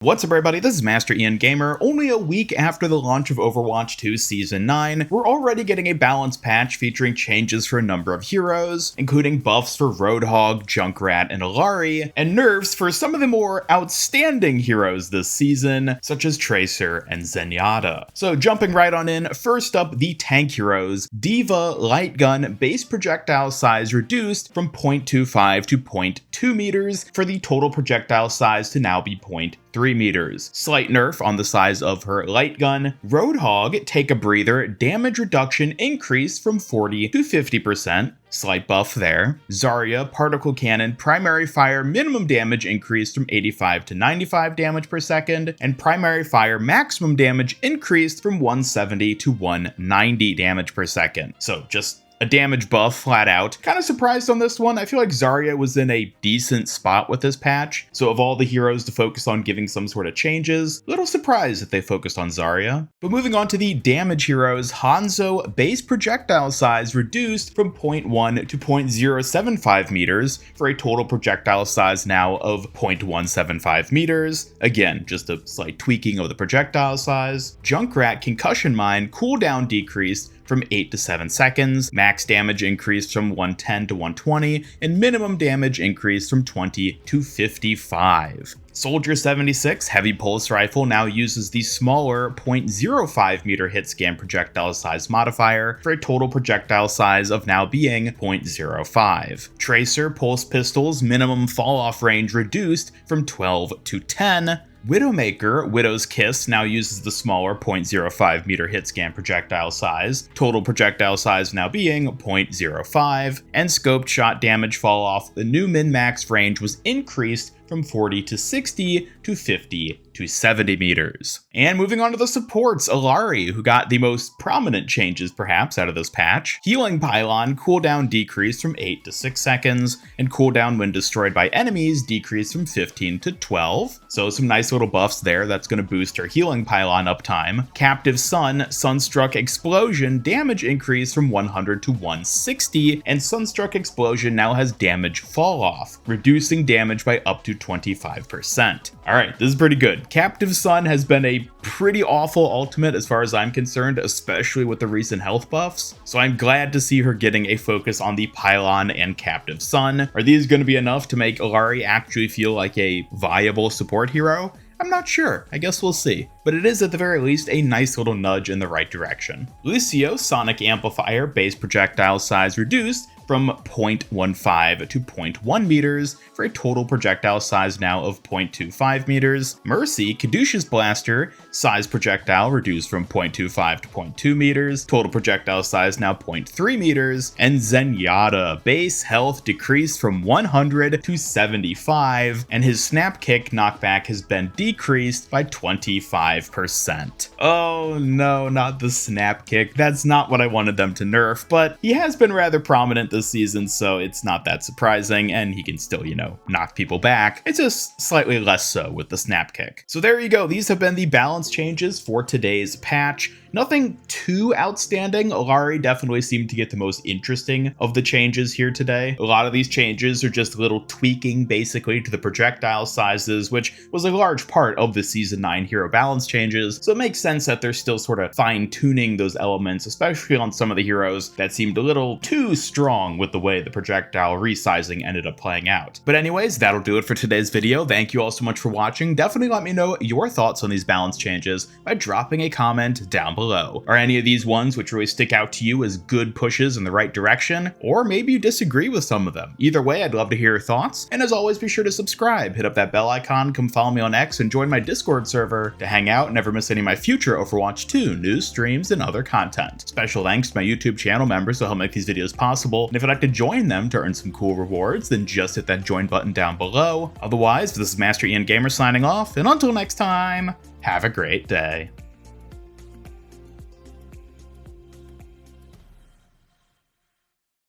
What's up everybody, this is Master Ian Gamer. Only a week after the launch of Overwatch 2 Season 9, we're already getting a balanced patch featuring changes for a number of heroes, including buffs for Roadhog, Junkrat, and Illari, and nerfs for some of the more outstanding heroes this season, such as Tracer and Zenyatta. So jumping right on in, first up the tank heroes. Diva Light Gun base projectile size reduced from 0.25 to 0.2 meters for the total projectile size to now be 0.3 meters. Slight nerf on the size of her light gun. Roadhog, take a breather, damage reduction increased from 40 to 50%. Slight buff there. Zarya, particle cannon, primary fire minimum damage increased from 85 to 95 damage per second, and primary fire maximum damage increased from 170 to 190 damage per second. So just a damage buff flat out. Kind of surprised on this one. I feel like Zarya was in a decent spot with this patch. So of all the heroes to focus on giving some sort of changes, little surprised that they focused on Zarya. But moving on to the damage heroes, Hanzo base projectile size reduced from 0.1 to 0.075 meters for a total projectile size now of 0.175 meters. Again, just a slight tweaking of the projectile size. Junkrat concussion mine cooldown decreased from 8 to 7 seconds, max damage increased from 110 to 120, and minimum damage increased from 20 to 55. Soldier 76 heavy pulse rifle now uses the smaller 0.05 meter hit scan projectile size modifier for a total projectile size of now being 0.05. Tracer pulse pistols minimum fall off range reduced from 12 to 10. Widowmaker, Widow's Kiss, now uses the smaller 0.05 meter hit scan projectile size, total projectile size now being 0.05, and scoped shot damage fall off, the new min-max range was increased from 40 to 60 to 50 to 70 meters. And moving on to the supports, Illari, who got the most prominent changes perhaps out of this patch. Healing Pylon cooldown decreased from 8 to 6 seconds, and cooldown when destroyed by enemies decreased from 15 to 12. So some nice little buffs there that's going to boost her Healing Pylon uptime. Captive Sun, Sunstruck Explosion damage increased from 100 to 160, and Sunstruck Explosion now has damage fall off, reducing damage by up to 25%. Alright, this is pretty good. Captive Sun has been a pretty awful ultimate as far as I'm concerned, especially with the recent health buffs. So I'm glad to see her getting a focus on the Pylon and Captive Sun. Are these going to be enough to make Illari actually feel like a viable support hero? I'm not sure, I guess we'll see, but it is at the very least a nice little nudge in the right direction. Lucio, Sonic Amplifier, base projectile size reduced from 0.15 to 0.1 meters for a total projectile size now of 0.25 meters. Mercy, Caduceus Blaster, size projectile reduced from 0.25 to 0.2 meters, total projectile size now 0.3 meters. And Zenyatta, base health decreased from 100 to 75, and his snap kick knockback has been decreased by 25%. Oh no, not the snap kick. That's not what I wanted them to nerf, but he has been rather prominent this season, so it's not that surprising, and he can still, knock people back. It's just slightly less so with the snap kick. So there you go. These have been the balance changes for today's patch. Nothing too outstanding. Illari definitely seemed to get the most interesting of the changes here today. A lot of these changes are just a little tweaking basically to the projectile sizes, which was a large part of the Season 9 hero balance changes, so it makes sense that they're still sort of fine-tuning those elements, especially on some of the heroes that seemed a little too strong with the way the projectile resizing ended up playing out. But anyways, that'll do it for today's video. Thank you all so much for watching. Definitely let me know your thoughts on these balance changes by dropping a comment down below. Are any of these ones which really stick out to you as good pushes in the right direction? Or maybe you disagree with some of them. Either way, I'd love to hear your thoughts. And as always, be sure to subscribe, hit up that bell icon, come follow me on X, and join my Discord server to hang out and never miss any of my future Overwatch 2 news, streams, and other content. Special thanks to my YouTube channel members who help make these videos possible. And if you'd like to join them to earn some cool rewards, then just hit that join button down below. Otherwise, this is Master Ian Gamer signing off, and until next time, have a great day.